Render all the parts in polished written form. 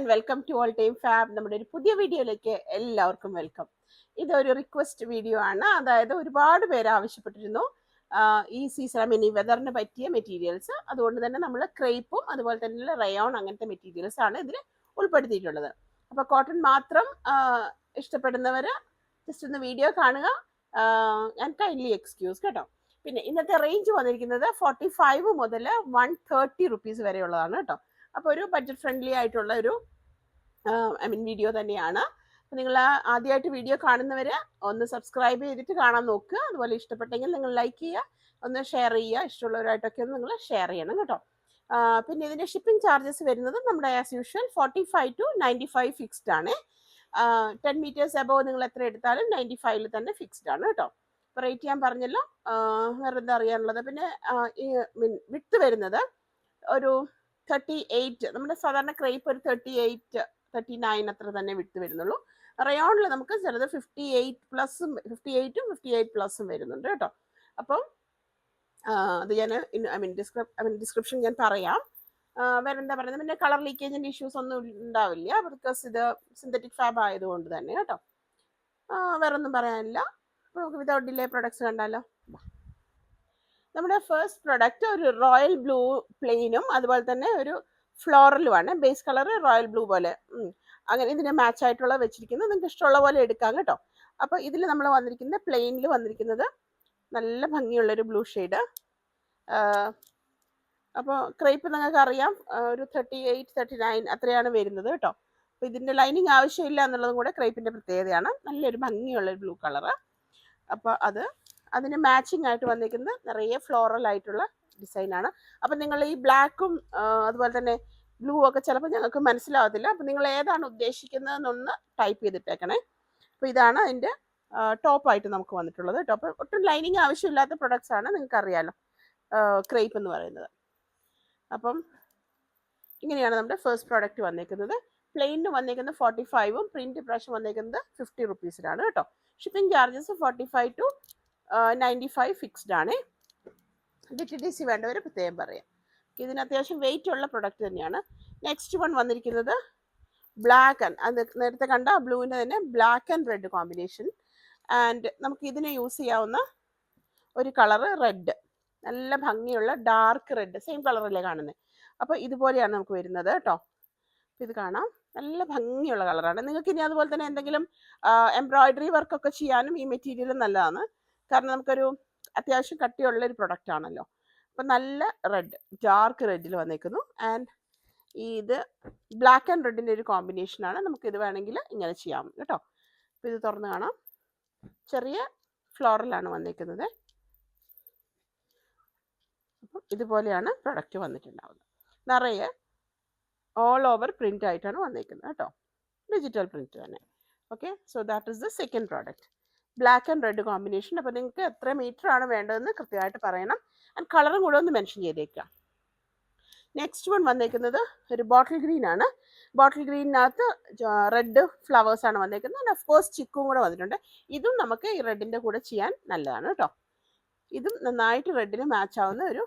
And welcome to all time fab. നമ്മുടെ ഒരു പുതിയ വീഡിയോയിലേക്ക് എല്ലാവർക്കും വെൽക്കം. ഇതൊരു റിക്വസ്റ്റ് വീഡിയോ ആണ്. അതായത് ഒരുപാട് പേര് ആവശ്യപ്പെട്ടിരുന്നു ഈ സീസൺ ഈ വെതറിന് പറ്റിയ മെറ്റീരിയൽസ്. അതുകൊണ്ട് തന്നെ നമ്മൾ ക്രേപ്പും അതുപോലെ തന്നെ റയോൺ അങ്ങനത്തെ മെറ്റീരിയൽസ് ആണ് ഇതിൽ ഉൾപ്പെടുത്തിയിട്ടുള്ളത്. അപ്പോൾ കോട്ടൺ മാത്രം ഇഷ്ടപ്പെടുന്നവർ ജസ്റ്റ് ഒന്ന് വീഡിയോ കാണുക. ഞാൻ കൈൻഡ്ലി എക്സ്ക്യൂസ് കേട്ടോ. പിന്നെ ഇന്നത്തെ റേഞ്ച് വന്നിരിക്കുന്നത് 45 മുതൽ 130 റുപ്പീസ് വരെയുള്ളതാണ് കേട്ടോ. അപ്പോൾ ഒരു ബഡ്ജറ്റ് ഫ്രണ്ട്ലി ആയിട്ടുള്ള ഒരു വീഡിയോ തന്നെയാണ്. നിങ്ങൾ ആദ്യമായിട്ട് വീഡിയോ കാണുന്നവർ ഒന്ന് സബ്സ്ക്രൈബ് ചെയ്തിട്ട് കാണാൻ നോക്കുക. അതുപോലെ ഇഷ്ടപ്പെട്ടെങ്കിൽ നിങ്ങൾ ലൈക്ക് ചെയ്യുക, ഒന്ന് ഷെയർ ചെയ്യുക. ഇഷ്ടമുള്ളവരായിട്ടൊക്കെ ഒന്ന് നിങ്ങൾ ഷെയർ ചെയ്യണം കേട്ടോ. പിന്നെ ഇതിൻ്റെ ഷിപ്പിംഗ് ചാർജസ് വരുന്നത് നമ്മുടെ ആസ് യൂഷ്വൽ 45 to 95 ഫിക്സ്ഡ് ആണ്. 10 മീറ്റേഴ്സ് അബവ് നിങ്ങൾ എത്ര എടുത്താലും 95 തന്നെ ഫിക്സ്ഡ് ആണ് കേട്ടോ. റേറ്റ് ഞാൻ പറഞ്ഞല്ലോ. വേറെ എന്താ അറിയാനുള്ളത്? പിന്നെ വിട്ട് വരുന്നത് ഒരു 38, നമ്മുടെ സാധാരണ ക്രേപ്പ് ഒരു 38, 39 അത്ര തന്നെ വിട്ട് വരുന്നുള്ളൂ. റയോണിൽ നമുക്ക് ചിലത് 58 പ്ലസും വരുന്നുണ്ട് കേട്ടോ. അപ്പം അത് ഞാൻ ഡിസ്ക്രിപ്ഷൻ ഞാൻ പറയാം. വേറെ എന്താ പറയുന്നത്, പിന്നെ കളർ ലീക്കേജിൻ്റെ ഇഷ്യൂസ് ഒന്നും ഉണ്ടാവില്ല, ബിക്കോസ് ഇത് സിന്തറ്റിക് ഫാബ് ആയതുകൊണ്ട് തന്നെ കേട്ടോ. വേറെ ഒന്നും പറയാനില്ല. നമുക്ക് വിതൗട്ട് ഡിലേ പ്രൊഡക്ട്സ് കണ്ടാലോ. നമ്മുടെ ഫസ്റ്റ് പ്രൊഡക്റ്റ് ഒരു റോയൽ ബ്ലൂ പ്ലെയിനും അതുപോലെ തന്നെ ഒരു ഫ്ലോറലുമാണ്. ബേസ് കളർ റോയൽ ബ്ലൂ പോലെ അങ്ങനെ ഇതിന് മാച്ച് ആയിട്ടുള്ള വെച്ചിരിക്കുന്നത്. നിങ്ങൾക്ക് ഇഷ്ടമുള്ള പോലെ എടുക്കാം കേട്ടോ. അപ്പോൾ ഇതിൽ നമ്മൾ വന്നിരിക്കുന്നത് പ്ലെയിനിൽ വന്നിരിക്കുന്നത് നല്ല ഭംഗിയുള്ളൊരു ബ്ലൂ ഷെയ്ഡ്. അപ്പോൾ ക്രേപ്പ് നിങ്ങൾക്ക് അറിയാം ഒരു 38, 39 അത്രയാണ് വരുന്നത് കേട്ടോ. അപ്പോൾ ഇതിൻ്റെ ലൈനിങ് ആവശ്യമില്ല എന്നുള്ളതും കൂടെ ക്രേപ്പിൻ്റെ പ്രത്യേകതയാണ്. നല്ലൊരു ഭംഗിയുള്ളൊരു ബ്ലൂ കളറ്. അപ്പോൾ അതിന് മാച്ചിങ് ആയിട്ട് വന്നിരിക്കുന്നത് നിറയെ ഫ്ലോറൽ ആയിട്ടുള്ള ഡിസൈനാണ്. അപ്പം നിങ്ങൾ ഈ ബ്ലാക്കും അതുപോലെ തന്നെ ബ്ലൂ ഒക്കെ ചിലപ്പോൾ ഞങ്ങൾക്ക് മനസ്സിലാവത്തില്ല. അപ്പം നിങ്ങൾ ഏതാണ് ഉദ്ദേശിക്കുന്നതെന്നൊന്ന് ടൈപ്പ് ചെയ്തിട്ടേക്കണേ. അപ്പോൾ ഇതാണ് അതിൻ്റെ ടോപ്പായിട്ട് നമുക്ക് വന്നിട്ടുള്ളത് കേട്ടോ. അപ്പം ഒട്ടും ലൈനിങ് ആവശ്യമില്ലാത്ത പ്രൊഡക്ട്സ് ആണ്, നിങ്ങൾക്ക് അറിയാലോ ക്രേപ്പ് എന്ന് പറയുന്നത്. അപ്പം ഇങ്ങനെയാണ് നമ്മുടെ ഫസ്റ്റ് പ്രോഡക്റ്റ് വന്നേക്കുന്നത്. പ്ലെയിനിന് വന്നേക്കുന്നത് 45ഉം പ്രിന്റ് പ്രാവശ്യം വന്നേക്കുന്നത് 50 റുപ്പീസിലാണ് കേട്ടോ. ഷിപ്പിംഗ് ചാർജസ് 45 to 95 ഫിക്സ്ഡ് ആണ്. DTDC വേണ്ടവർ പ്രത്യേകം പറയാം. ഇതിന് അത്യാവശ്യം വെയിറ്റ് ഉള്ള പ്രൊഡക്റ്റ് തന്നെയാണ്. നെക്സ്റ്റ് വൺ വന്നിരിക്കുന്നത് ബ്ലാക്ക് ആൻഡ്, അത് നേരത്തെ കണ്ട ബ്ലൂവിൻ്റെ തന്നെ black and red combination. And നമുക്ക് ഇതിന് യൂസ് ചെയ്യാവുന്ന ഒരു കളറ് റെഡ്, നല്ല ഭംഗിയുള്ള ഡാർക്ക് റെഡ്, സെയിം കളറല്ലേ കാണുന്നത്. അപ്പോൾ ഇതുപോലെയാണ് നമുക്ക് വരുന്നത് കേട്ടോ. ഇത് കാണാം, നല്ല ഭംഗിയുള്ള കളറാണ്. നിങ്ങൾക്ക് ഇനി അതുപോലെ തന്നെ എന്തെങ്കിലും എംബ്രോയിഡറി വർക്കൊക്കെ ചെയ്യാനും ഈ മെറ്റീരിയൽ നല്ലതാണ്. കാരണം നമുക്കൊരു അത്യാവശ്യം കട്ടിയുള്ളൊരു പ്രൊഡക്റ്റ് ആണല്ലോ. അപ്പം നല്ല റെഡ്, ഡാർക്ക് റെഡിൽ വന്നേക്കുന്നു. ആൻഡ് ഇത് ബ്ലാക്ക് ആൻഡ് റെഡിൻ്റെ ഒരു കോമ്പിനേഷനാണ്. നമുക്കിത് വേണമെങ്കിൽ ഇങ്ങനെ ചെയ്യാം കേട്ടോ. അപ്പോൾ ഇത് തുറന്ന് കാണാം, ചെറിയ ഫ്ലോറലാണ് വന്നേക്കുന്നത്. അപ്പം ഇതുപോലെയാണ് പ്രൊഡക്റ്റ് വന്നിട്ടുണ്ടാവുന്നത്. നിറയെ ഓൾ ഓവർ പ്രിൻ്റ് ആയിട്ടാണ് വന്നേക്കുന്നത് കേട്ടോ, ഡിജിറ്റൽ പ്രിൻ്റ് തന്നെ. Okay, so that is the second product, black and red combination. അപ്പോൾ നിങ്ങൾക്ക് എത്ര മീറ്റർ ആണ് വേണ്ടതെന്ന് കൃത്യമായിട്ട് പറയണം. ആൻഡ് കളറും കൂടെ ഒന്ന് മെൻഷൻ ചെയ്തേക്കുക. നെക്സ്റ്റ് വൺ വന്നേക്കുന്നത് ഒരു ബോട്ടിൽ ഗ്രീൻ ആണ്. ബോട്ടിൽ ഗ്രീനിനകത്ത് റെഡ് ഫ്ലവേഴ്സാണ് വന്നേക്കുന്നത്. ആൻഡ് ഓഫ് കോഴ്സ് ചിക്കും കൂടെ വന്നിട്ടുണ്ട്. ഇതും നമുക്ക് ഈ റെഡിൻ്റെ കൂടെ ചെയ്യാൻ നല്ലതാണ് കേട്ടോ. ഇതും നന്നായിട്ട് റെഡിന് മാച്ച് ആവുന്ന ഒരു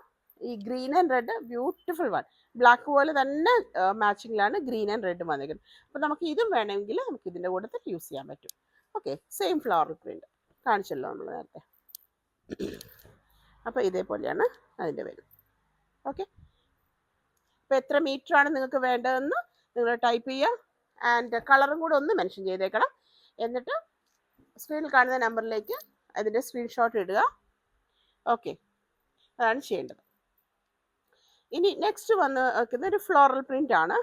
ഈ green and red beautiful one. Black പോലെ തന്നെ മാച്ചിങ്ങിലാണ് ഗ്രീൻ ആൻഡ് റെഡ് വന്നിരിക്കുന്നത്. അപ്പോൾ നമുക്ക് ഇതും വേണമെങ്കിൽ നമുക്ക് ഇതിൻ്റെ കൂടെ യൂസ് ചെയ്യാൻ പറ്റും. ഓക്കെ, സെയിം ഫ്ലവർ പ്രിൻ്റ് കാണിച്ചല്ലോ നമ്മൾ നേരത്തെ. അപ്പോൾ ഇതേപോലെയാണ് അതിൻ്റെ വരുന്നത്. ഓക്കെ, അപ്പോൾ എത്ര മീറ്റർ ആണ് നിങ്ങൾക്ക് വേണ്ടതെന്ന് നിങ്ങൾ ടൈപ്പ് ചെയ്യുക. ആൻഡ് കളറും കൂടെ ഒന്ന് മെൻഷൻ ചെയ്തേക്കണം. എന്നിട്ട് സ്ക്രീനിൽ കാണുന്ന നമ്പറിലേക്ക് അതിൻ്റെ സ്ക്രീൻഷോട്ട് ഇടുക. ഓക്കെ, അതാണ് ചെയ്യേണ്ടത്. ഇനി നെക്സ്റ്റ് വന്ന് വെക്കുന്ന ഒരു ഫ്ലോറൽ പ്രിൻ്റ് ആണ്.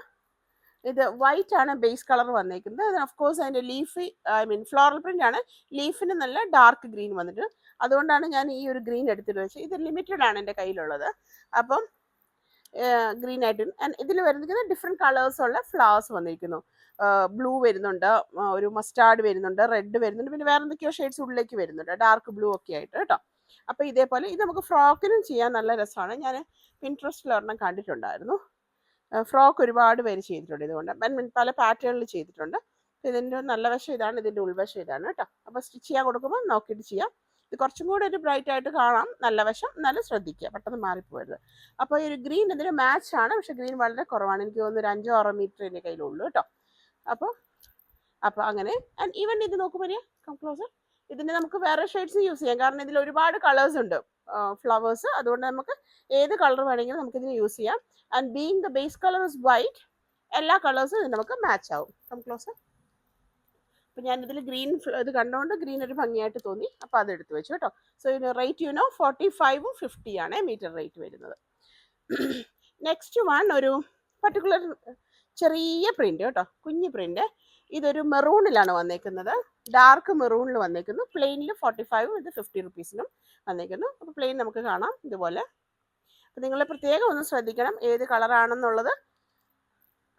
ഇത് വൈറ്റ് ആണ് ബേസ് കളർ വന്നേക്കുന്നത്. ഓഫ് കോഴ്സ് അതിൻ്റെ ഫ്ലോറൽ പ്രിൻ്റ് ആണ്. ലീഫിന് നല്ല ഡാർക്ക് ഗ്രീൻ വന്നിട്ട്, അതുകൊണ്ടാണ് ഞാൻ ഈ ഒരു ഗ്രീൻ എടുത്തിട്ട് വെച്ചത്. ഇത് ലിമിറ്റഡ് ആണ് എൻ്റെ കയ്യിലുള്ളത്. അപ്പം ഗ്രീൻ ആയിട്ട് ഇതിൽ വരുന്നിരിക്കുന്നത് ഡിഫറെൻറ്റ് കളേഴ്സുള്ള ഫ്ലവേഴ്സ് വന്നിരിക്കുന്നു. ബ്ലൂ വരുന്നുണ്ട്, ഒരു മസ്റ്റാർഡ് വരുന്നുണ്ട്, റെഡ് വരുന്നുണ്ട്, പിന്നെ വേറെ എന്തൊക്കെയോ ഷെയ്ഡ്സ് ഉള്ളിലേക്ക് വരുന്നുണ്ട്, ഡാർക്ക് ബ്ലൂ ഒക്കെ ആയിട്ട് കേട്ടോ. അപ്പോൾ ഇതേപോലെ ഇത് നമുക്ക് ഫ്രോക്കിനും ചെയ്യാൻ നല്ല രസമാണ്. ഞാൻ പിൻട്രസ്റ്റിൽ ഒരെണ്ണം കണ്ടിട്ടുണ്ടായിരുന്നു. ഫ്രോക്ക് ഒരുപാട് പേര് ചെയ്തിട്ടുണ്ട് ഇതുകൊണ്ട്, പല പാറ്റേണിൽ ചെയ്തിട്ടുണ്ട്. ഇതിൻ്റെ നല്ല വശം ഇതാണ്, ഇതിൻ്റെ ഉൾവശം ഇതാണ് കേട്ടോ. അപ്പോൾ സ്റ്റിച്ച് ചെയ്യാൻ കൊടുക്കുമ്പോൾ നോക്കിയിട്ട് ചെയ്യാം. ഇത് കുറച്ചും കൂടെ ഒരു ബ്രൈറ്റ് ആയിട്ട് കാണാം, നല്ല വശം, എന്നാലും ശ്രദ്ധിക്കുക പെട്ടെന്ന് മാറിപ്പോയത്. അപ്പോൾ ഈ ഒരു ഗ്രീൻ ഇതിന് മാച്ച് ആണ്, പക്ഷെ ഗ്രീൻ വളരെ കുറവാണ്, എനിക്ക് തോന്നുന്നു ഒരു 5-6 മീറ്റർ എൻ്റെ കയ്യിലുള്ളൂ കേട്ടോ. അപ്പോൾ അങ്ങനെ. ആൻഡ് ഈവൻ ഇത് നോക്കുമ്പോൾ കം ക്ലോസർ, ഇതിന് നമുക്ക് വേറെ ഷെയ്ഡ്സ് യൂസ് ചെയ്യാം, കാരണം ഇതിൽ ഒരുപാട് കളേഴ്സ് ഉണ്ട് ഫ്ലവേഴ്സ്, അതുകൊണ്ട് നമുക്ക് ഏത് കളർ വേണമെങ്കിലും നമുക്ക് ഇതിന് യൂസ് ചെയ്യാം. And being the base colour is white, എല്ലാ കളേഴ്സും ഇത് നമുക്ക് മാച്ച് ആവും. Come closer. അപ്പോൾ ഞാനിതിൽ ഗ്രീൻ ഇത് കണ്ടുകൊണ്ട് ഗ്രീൻ ഒരു ഭംഗിയായിട്ട് തോന്നി, അപ്പോൾ അത് എടുത്ത് വെച്ചു കേട്ടോ. സോ ഇതിന് റേറ്റ് 45-ഉം 50 ആണ് മീറ്റർ റേറ്റ് വരുന്നത്. നെക്സ്റ്റ് വൺ ഒരു പർട്ടിക്കുലർ ചെറിയ പ്രിന്റ് കേട്ടോ, കുഞ്ഞു പ്രിന്റ്. ഇതൊരു മെറൂണിലാണ് വന്നേക്കുന്നത്, ഡാർക്ക് മെറൂണിൽ വന്നേക്കുന്നു. പ്ലെയിനിൽ 45-ഉം ഇത് 50 റുപ്പീസിനും വന്നേക്കുന്നു. അപ്പോൾ പ്ലെയിൻ നമുക്ക് കാണാം ഇതുപോലെ. അപ്പോൾ നിങ്ങൾ പ്രത്യേകം ഒന്ന് ശ്രദ്ധിക്കണം ഏത് കളറാണെന്നുള്ളത്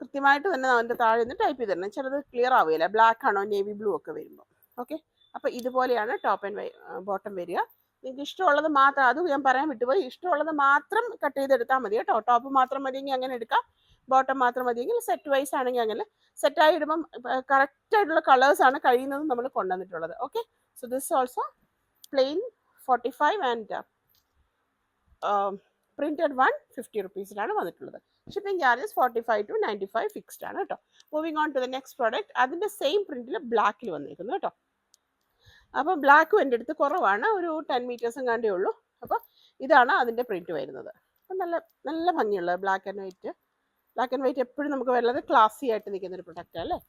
കൃത്യമായിട്ട് തന്നെ അതിൻ്റെ താഴെ നിന്ന് ടൈപ്പ് ചെയ്ത് തരണം, ചിലത് ക്ലിയർ ആവുകയില്ല, ബ്ലാക്ക് ആണോ നേവി ബ്ലൂ ഒക്കെ വരുമ്പോൾ. ഓക്കെ, അപ്പോൾ ഇതുപോലെയാണ് ടോപ്പ് ആൻഡ് ബോട്ടം വരിക. നിങ്ങൾക്ക് ഇഷ്ടമുള്ളത് മാത്രം, അത് ഞാൻ പറയാൻ വിട്ടുപോയി, ഇഷ്ടമുള്ളത് മാത്രം കട്ട് ചെയ്തെടുത്താൽ മതി കേട്ടോ. ടോപ്പ് മാത്രം മതിയെങ്കിൽ അങ്ങനെ എടുക്കാം, ബോട്ടം മാത്രം മതിയെങ്കിൽ സെറ്റ് വൈസ് ആണെങ്കിൽ അങ്ങനെ. സെറ്റായി ഇടുമ്പം കറക്റ്റായിട്ടുള്ള കളേഴ്സാണ് കഴിയുന്നത് നമ്മൾ കൊണ്ടുവന്നിട്ടുള്ളത്. Okay, so this also plain 45 and printed one 50 റുപ്പീസിലാണ് വന്നിട്ടുള്ളത്. ഷിപ്പിംഗ് ചാർജസ് 45 to 95 ഫിക്സ്ഡ് ആണ് കേട്ടോ. Moving on to the next product, അതിൻ്റെ സെയിം പ്രിന്റിൽ ബ്ലാക്കിൽ വന്നിരിക്കുന്നു കേട്ടോ. അപ്പോൾ ബ്ലാക്കും എൻ്റെ അടുത്ത് കുറവാണ്, ഒരു 10 മീറ്റേഴ്സും കണ്ടേ ഉള്ളൂ. അപ്പോൾ ഇതാണ് അതിൻ്റെ പ്രിന്റ് വരുന്നത്. അപ്പം നല്ല നല്ല ഭംഗിയുള്ള black and white. Black and white എപ്പോഴും നമുക്ക് വളരെ ക്ലാസി ആയിട്ട് നിൽക്കുന്ന ഒരു പ്രൊഡക്റ്റ് അല്ലേ.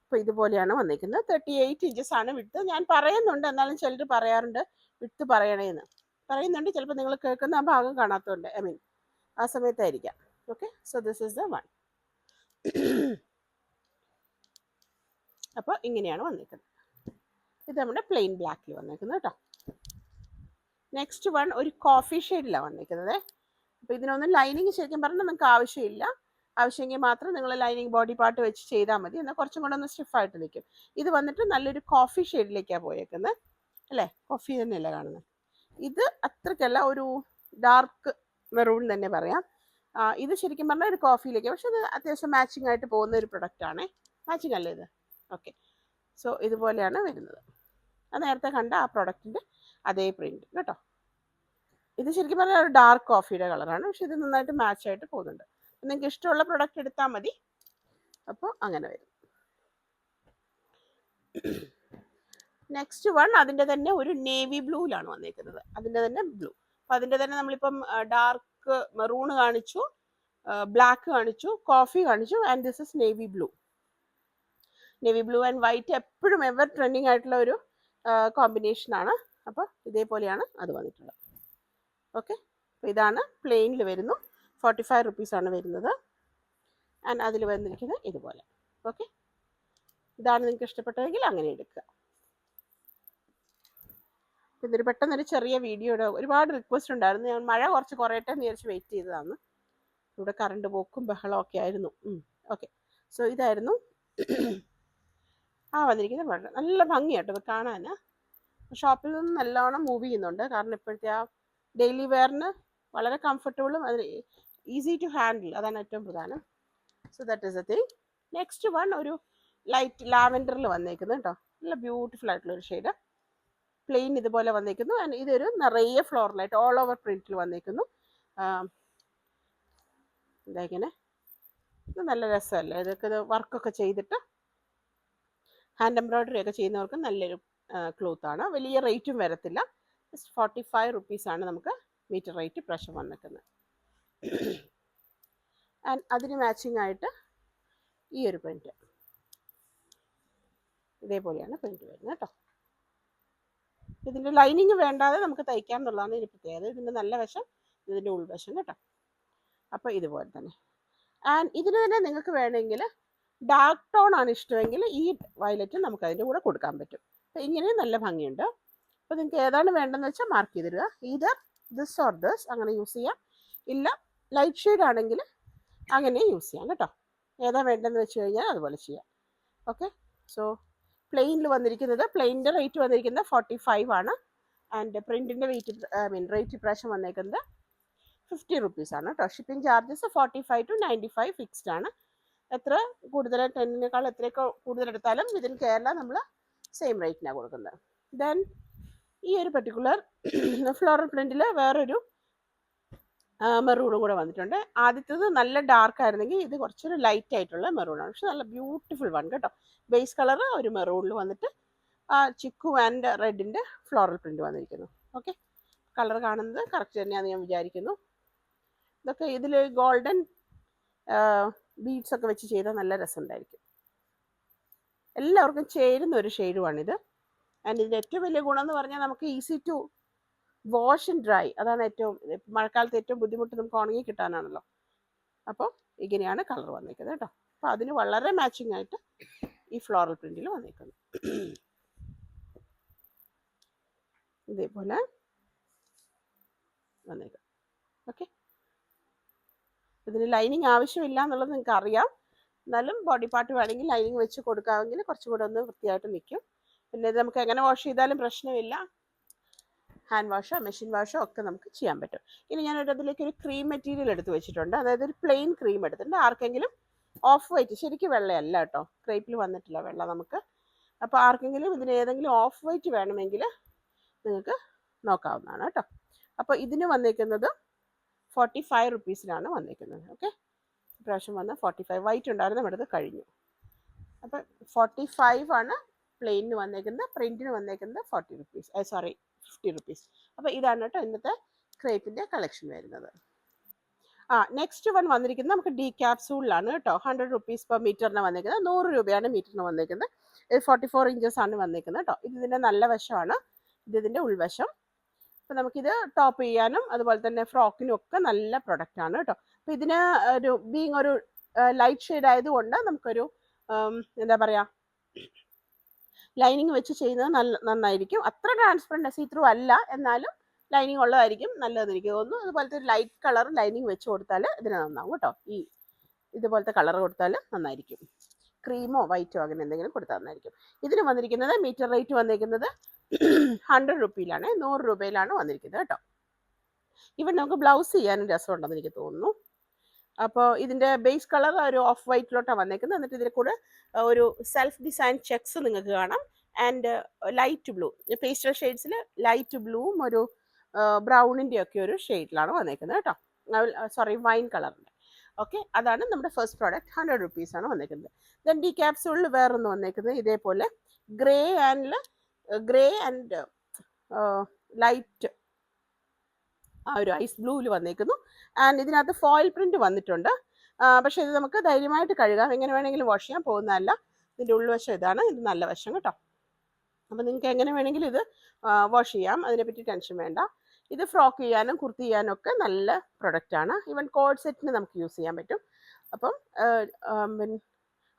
അപ്പോൾ ഇതുപോലെയാണ് വന്നിരിക്കുന്നത്. 38 ഇഞ്ചസ് ആണ് വിട്ട്. ഞാൻ പറയുന്നുണ്ട്, എന്നാലും ചിലർ പറയാറുണ്ട് വിട്ട് പറയണേന്ന് പറയുന്നുണ്ട്, ചിലപ്പോൾ നിങ്ങൾ കേൾക്കുന്ന ആ ഭാഗം കാണാത്തതുകൊണ്ട്, ഐ മീൻ ആ സമയത്തായിരിക്കാം. Okay, so this is the one. അപ്പോൾ ഇങ്ങനെയാണ് വന്നിരിക്കുന്നത്. ഇത് നമ്മുടെ പ്ലെയിൻ ബ്ലാക്കിൽ വന്നിരിക്കുന്നത് കേട്ടോ. നെക്സ്റ്റ് വൺ ഒരു കോഫി ഷെയ്ഡിലാണ് വന്നിരിക്കുന്നത്. അപ്പോൾ ഇതിനൊന്നും ലൈനിങ് ശരിക്കും പറഞ്ഞാൽ നിങ്ങൾക്ക് ആവശ്യമില്ല, ആവശ്യമെങ്കിൽ മാത്രം നിങ്ങൾ ലൈനിങ് ബോഡി പാർട്ട് വെച്ച് ചെയ്താൽ മതി, എന്നാൽ കുറച്ചും കൂടെ ഒന്ന് സ്റ്റിഫായിട്ട് നിൽക്കും. ഇത് വന്നിട്ട് നല്ലൊരു കോഫി ഷെയ്ഡിലേക്കാണ് പോയേക്കുന്നത് അല്ലേ, കോഫി തന്നെയല്ല കാണുന്നത്. ഇത് അത്രയ്ക്കല്ല, ഒരു ഡാർക്ക് മെറൂൺ തന്നെ പറയാം. ഇത് ശരിക്കും പറഞ്ഞാൽ ഒരു കോഫിയിലേക്ക്, പക്ഷെ അത് അത്യാവശ്യം മാച്ചിങ് ആയിട്ട് പോകുന്ന ഒരു പ്രൊഡക്റ്റ് ആണേ. മാച്ചിങ് അല്ലേ ഇത്? ഓക്കെ, സോ ഇതുപോലെയാണ് വരുന്നത്. അത് നേരത്തെ കണ്ട ആ പ്രൊഡക്റ്റിൻ്റെ അതേ പ്രിന്റ് കേട്ടോ. ഇത് ശരിക്കും പറഞ്ഞാൽ ഒരു ഡാർക്ക് കോഫിയുടെ കളറാണ്, പക്ഷെ ഇത് നന്നായിട്ട് മാച്ചായിട്ട് പോകുന്നുണ്ട്. നിങ്ങൾക്ക് ഇഷ്ടമുള്ള പ്രൊഡക്റ്റ് എടുത്താൽ മതി. അപ്പോൾ അങ്ങനെ വരും. നെക്സ്റ്റ് വൺ അതിൻ്റെ തന്നെ ഒരു നേവി ബ്ലൂവിലാണ് വന്നിരിക്കുന്നത്, അതിൻ്റെ തന്നെ ബ്ലൂ. അപ്പം അതിൻ്റെ തന്നെ നമ്മളിപ്പം ഡാർക്ക് മെറൂൺ കാണിച്ചു, ബ്ലാക്ക് കാണിച്ചു, കോഫി കാണിച്ചു, and this is navy blue. Navy blue and white എപ്പോഴും എവർ ട്രെൻഡിങ് ആയിട്ടുള്ള ഒരു കോമ്പിനേഷനാണ്. അപ്പോൾ ഇതേപോലെയാണ് അത് വന്നിട്ടുള്ളത്. ഓക്കെ, അപ്പോൾ ഇതാണ് പ്ലെയിനിൽ വരുന്നു, 45 റുപ്പീസാണ് വരുന്നത്. ആൻഡ് അതിൽ വന്നിരിക്കുന്നത് ഇതുപോലെ. ഓക്കെ, ഇതാണ് നിങ്ങൾക്ക് ഇഷ്ടപ്പെട്ടതെങ്കിൽ അങ്ങനെ എടുക്കുക. ഇതൊരു പെട്ടെന്നൊരു ചെറിയ വീഡിയോയുടെ ഒരുപാട് റിക്വസ്റ്റ് ഉണ്ടായിരുന്നു. ഞാൻ മഴ കുറച്ച് കുറയട്ടെ എന്ന് വിചാരിച്ച് വെയിറ്റ് ചെയ്തതാണ്. ഇവിടെ കറണ്ട് പോക്കും ബഹളവും ഒക്കെ ആയിരുന്നു. ഓക്കെ, സോ ഇതായിരുന്നു വന്നിരിക്കുന്ന പ്രൊഡക്റ്റ്. നല്ല ഭംഗിയാട്ടോ ഇത് കാണാൻ. ഷോപ്പിൽ നിന്ന് നല്ലോണം മൂവ് ചെയ്യുന്നുണ്ട്, കാരണം ഇപ്പോഴത്തെ ആ ഡെയിലി വെയറിന് വളരെ കംഫർട്ടബിളും അതിന് ഈസി ടു ഹാൻഡിൽ, അതാണ് ഏറ്റവും പ്രധാനം. So that is A thing. Next one ഒരു ലൈറ്റ് ലാവൻഡറിൽ വന്നേക്കുന്നു കേട്ടോ, നല്ല ബ്യൂട്ടിഫുൾ ആയിട്ടുള്ളൊരു ഷെയ്ഡ്. പ്ലെയിൻ ഇതുപോലെ വന്നേക്കുന്നു. ആൻഡ് ഇതൊരു നിറയെ ഫ്ലോറലായിട്ട് ഓൾ ഓവർ പ്രിന്റിൽ വന്നേക്കുന്നു. എന്താ ഇങ്ങനെ, ഇത് നല്ല രസമല്ലേ ഇതൊക്കെ. ഇത് വർക്കൊക്കെ ചെയ്തിട്ട് ഹാൻഡ് എംബ്രോയ്ഡറി ഒക്കെ ചെയ്യുന്നവർക്ക് നല്ലൊരു ക്ലോത്താണ്. വലിയ റേറ്റും വരത്തില്ല. ജസ്റ്റ് 45 റുപ്പീസാണ് നമുക്ക് മീറ്റർ റേറ്റ് പ്രാവശ്യം വന്നിരിക്കുന്നത്. ആൻഡ് അതിന് മാച്ചിങ് ആയിട്ട് ഈ ഒരു പ്രിന്റ് ഇതേപോലെയാണ് പ്രിന്റ് വരുന്നത് കേട്ടോ. ഇതിൻ്റെ ലൈനിങ് വേണ്ടാതെ നമുക്ക് തയ്ക്കാം എന്നുള്ളതാണ് ഇതിന് പ്രത്യേകത. ഇതിൻ്റെ നല്ല വശം, ഇതിൻ്റെ ഉൾവശം കേട്ടോ. അപ്പോൾ ഇതുപോലെ തന്നെ. ആൻഡ് ഇതിന് തന്നെ നിങ്ങൾക്ക് വേണമെങ്കിൽ ഡാർക്ക് ടോൺ ആണ് ഇഷ്ടമെങ്കിൽ ഈ വയലറ്റ് നമുക്ക് അതിൻ്റെ കൂടെ കൊടുക്കാൻ പറ്റും. അപ്പോൾ ഇങ്ങനെ നല്ല ഭംഗിയുണ്ട്. അപ്പോൾ നിങ്ങൾക്ക് ഏതാണ് വേണ്ടതെന്ന് വെച്ചാൽ മാർക്ക് ചെയ്തിടുക. ഈതർ ദിസ് ഓർ ദിസ് അങ്ങനെ യൂസ് ചെയ്യാം, ഇല്ല ലൈറ്റ് ഷെയ്ഡ് ആണെങ്കിൽ അങ്ങനെ യൂസ് ചെയ്യാം കേട്ടോ. ഏതാ വേണ്ടതെന്ന് വെച്ച് കഴിഞ്ഞാൽ അതുപോലെ ചെയ്യാം. ഓക്കെ, സോ പ്ലെയിനിൽ വന്നിരിക്കുന്നത്, പ്ലെയിനിൻ്റെ റേറ്റ് വന്നിരിക്കുന്നത് 45 ആണ്. ആൻഡ് പ്രിൻറ്റിൻ്റെ റേറ്റ് ഇപ്രാവശ്യം വന്നേക്കുന്നത് 50 റുപ്പീസാണ് കേട്ടോ. ഷിപ്പിംഗ് ചാർജസ് 45 to 95 ഫിക്സ്ഡ് ആണ്. എത്ര കൂടുതൽ 10-നേക്കാൾ എത്രയൊക്കെ കൂടുതലെടുത്താലും വിതിൻ കേരള നമ്മൾ സെയിം റേറ്റിനാണ് കൊടുക്കുന്നത്. ദെൻ ഈ ഒരു പർട്ടിക്കുലർ ഫ്ലോറൽ പ്രിന്റിൽ വേറൊരു മെറൂണും കൂടെ വന്നിട്ടുണ്ട്. ആദ്യത്തേത് നല്ല ഡാർക്ക് ആയിരുന്നെങ്കിൽ ഇത് കുറച്ചൊരു ലൈറ്റ് ആയിട്ടുള്ള മെറൂണാണ്. പക്ഷെ നല്ല ബ്യൂട്ടിഫുൾ വൺ കേട്ടോ. ബേസ് കളർ ഒരു മെറൂണിൽ വന്നിട്ട് ചിക്കു ആൻഡ് റെഡിൻ്റെ ഫ്ലോറൽ പ്രിന്റ് വന്നിരിക്കുന്നു. ഓക്കെ, കളർ കാണുന്നത് കറക്റ്റ് തന്നെയാണെന്ന് ഞാൻ വിചാരിക്കുന്നു. ഇതൊക്കെ ഇതിൽ ഗോൾഡൻ ബീഡ്സ് ഒക്കെ വെച്ച് ചെയ്താൽ നല്ല രസമുണ്ടായിരിക്കും. എല്ലാവർക്കും ചേരുന്ന ഒരു ഷെയ്ഡുമാണിത്. ആൻഡ് ഇതിൻ്റെ ഏറ്റവും വലിയ ഗുണം എന്ന് പറഞ്ഞാൽ നമുക്ക് easy to wash and dry. അതാണ് ഏറ്റവും മഴക്കാലത്ത് ഏറ്റവും ബുദ്ധിമുട്ട് നമുക്ക് ഉണങ്ങി കിട്ടാനാണല്ലോ. അപ്പോൾ ഇങ്ങനെയാണ് കളർ വന്നിരിക്കുന്നത് കേട്ടോ. അപ്പോൾ അതിന് വളരെ മാച്ചിങ് ആയിട്ട് ഈ ഫ്ലോറൽ പ്രിന്റിൽ വന്നിരിക്കുന്നു. ഇതേപോലെ വന്നേക്കും. ഓക്കെ, ഇതിന് ലൈനിങ് ആവശ്യമില്ല എന്നുള്ളത് നിങ്ങൾക്ക് അറിയാം. എന്നാലും ബോഡി പാർട്ട് വേണമെങ്കിൽ ലൈനിങ് വെച്ച് കൊടുക്കാമെങ്കിൽ കുറച്ചുകൂടെ ഒന്ന് വൃത്തിയായിട്ട് നിൽക്കും. പിന്നെ ഇത് നമുക്ക് എങ്ങനെ വാഷ് ചെയ്താലും പ്രശ്നമില്ല. ഹാൻഡ് വാഷോ മെഷീൻ വാഷോ ഒക്കെ നമുക്ക് ചെയ്യാൻ പറ്റും. ഇനി ഞാനൊരു അതിലേക്ക് ഒരു ക്രീം മെറ്റീരിയൽ എടുത്ത് വെച്ചിട്ടുണ്ട്. അതായത് ഒരു പ്ലെയിൻ ക്രീം എടുത്തിട്ടുണ്ട്. ആർക്കെങ്കിലും ഓഫ് വൈറ്റ്, ശരിക്കും വെള്ളയല്ല കേട്ടോ, ക്രേപ്പിൽ വന്നിട്ടില്ല വെള്ള നമുക്ക്. അപ്പോൾ ആർക്കെങ്കിലും ഇതിന് ഏതെങ്കിലും ഓഫ് വൈറ്റ് വേണമെങ്കിൽ നിങ്ങൾക്ക് നോക്കാവുന്നതാണ് കേട്ടോ. അപ്പോൾ ഇതിന് വന്നേക്കുന്നത് 45 റുപ്പീസിലാണ് വന്നേക്കുന്നത്. ഓക്കെ, ഇപ്രാവശ്യം വന്ന 45 വൈറ്റ് ഉണ്ടായിരുന്നു, നമ്മുടെ അടുത്ത് കഴിഞ്ഞു. അപ്പം 45 ആണ് പ്ലെയിനിന് വന്നേക്കുന്നത്. പ്രിന്റിന് വന്നേക്കുന്നത് 40 റുപ്പീസ്, 50 റുപ്പീസ്. അപ്പോൾ ഇതാണ് കേട്ടോ ഇന്നത്തെ ക്രേപ്പിൻ്റെ കളക്ഷൻ വരുന്നത്. നെക്സ്റ്റ് വൺ വന്നിരിക്കുന്നത് നമുക്ക് ഡി ക്യാപ്സൂളിലാണ് കേട്ടോ. 100 റുപ്പീസ് പെർ മീറ്ററിന് വന്നേക്കുന്നത്. 100 രൂപയാണ് മീറ്ററിന് വന്നേക്കുന്നത്. ഇത് 44 ഇഞ്ചസ് ആണ് വന്നേക്കുന്നത് കേട്ടോ. ഇതിൻ്റെ നല്ല വശമാണ്, ഇതിൻ്റെ ഉൾവശം. അപ്പോൾ നമുക്കിത് ടോപ്പ് ചെയ്യാനും അതുപോലെ തന്നെ ഫ്രോക്കിനും ഒക്കെ നല്ല പ്രൊഡക്റ്റ് ആണ് കേട്ടോ. അപ്പോൾ ഇതിന് ഒരു ബീങ് ഒരു ലൈറ്റ് ഷെയ്ഡ് ആയതുകൊണ്ട് നമുക്കൊരു എന്താ പറയുക, ലൈനിങ് വെച്ച് ചെയ്യുന്നത് നന്നായിരിക്കും. അത്ര ട്രാൻസ്പെറൻറ്റ് സീ ത്രൂ അല്ല, എന്നാലും ലൈനിങ് ഉള്ളതായിരിക്കും നല്ലതെന്ന് എനിക്ക് തോന്നുന്നു. അതുപോലത്തെ ഒരു ലൈറ്റ് കളർ ലൈനിങ് വെച്ച് കൊടുത്താൽ ഇതിന് നന്നാവും കേട്ടോ. ഇതുപോലത്തെ കളർ കൊടുത്താൽ നന്നായിരിക്കും. ക്രീമോ വൈറ്റോ അങ്ങനെ എന്തെങ്കിലും കൊടുത്താൽ നന്നായിരിക്കും. ഇതിന് വന്നിരിക്കുന്നത് മീറ്റർ റേറ്റ് വന്നിരിക്കുന്നത് 100 റുപ്പിയിലാണ്, 100 രൂപയിലാണ് വന്നിരിക്കുന്നത് കേട്ടോ. ഇവൻ നമുക്ക് ബ്ലൗസ് ചെയ്യാനും രസമുണ്ടെന്ന് എനിക്ക് തോന്നുന്നു. അപ്പോൾ ഇതിൻ്റെ ബേസ് കളർ ഒരു ഓഫ് വൈറ്റിലോട്ടാണ് വന്നേക്കുന്നത്. എന്നിട്ട് ഇതിൽ കൂടെ ഒരു സെൽഫ് ഡിസൈൻ ചെക്സ് നിങ്ങൾക്ക് കാണാം. ആൻഡ് ലൈറ്റ് ബ്ലൂ, പേസ്റ്റൽ ഷെയ്ഡ്സിൽ ലൈറ്റ് ബ്ലൂവും ഒരു ബ്രൗണിൻ്റെ ഒക്കെ ഒരു ഷെയ്ഡിലാണ് വന്നേക്കുന്നത് കേട്ടോ. വൈൻ കളറിൻ്റെ. ഓക്കെ, അതാണ് നമ്മുടെ ഫസ്റ്റ് പ്രോഡക്റ്റ്. 100 റുപ്പീസാണ് വന്നേക്കുന്നത്. ദെൻ ഡി ക്യാപ്സൂളിൽ വേറൊന്ന് വന്നേക്കുന്നത് ഇതേപോലെ ഗ്രേ ആൻഡ് ലൈറ്റ് ഒരു ഐസ് ബ്ലൂവിൽ വന്നേക്കുന്നു. ആൻഡ് ഇതിനകത്ത് ഫോയിൽ പ്രിന്റ് വന്നിട്ടുണ്ട്. പക്ഷേ ഇത് നമുക്ക് ധൈര്യമായിട്ട് കഴുകാം, എങ്ങനെ വേണമെങ്കിലും വാഷ് ചെയ്യാൻ പോകുന്നതല്ല. ഇതിൻ്റെ ഉൾവശം ഇതാണ്, ഇത് നല്ല വശം കേട്ടോ. അപ്പോൾ നിങ്ങൾക്ക് എങ്ങനെ വേണമെങ്കിലും ഇത് വാഷ് ചെയ്യാം, അതിനെപ്പറ്റി ടെൻഷൻ വേണ്ട. ഇത് ഫ്രോക്ക് ചെയ്യാനും കുർത്തി ചെയ്യാനും ഒക്കെ നല്ല പ്രൊഡക്റ്റാണ്. ഈവൻ കോഡ് സെറ്റിന് നമുക്ക് യൂസ് ചെയ്യാൻ പറ്റും. അപ്പം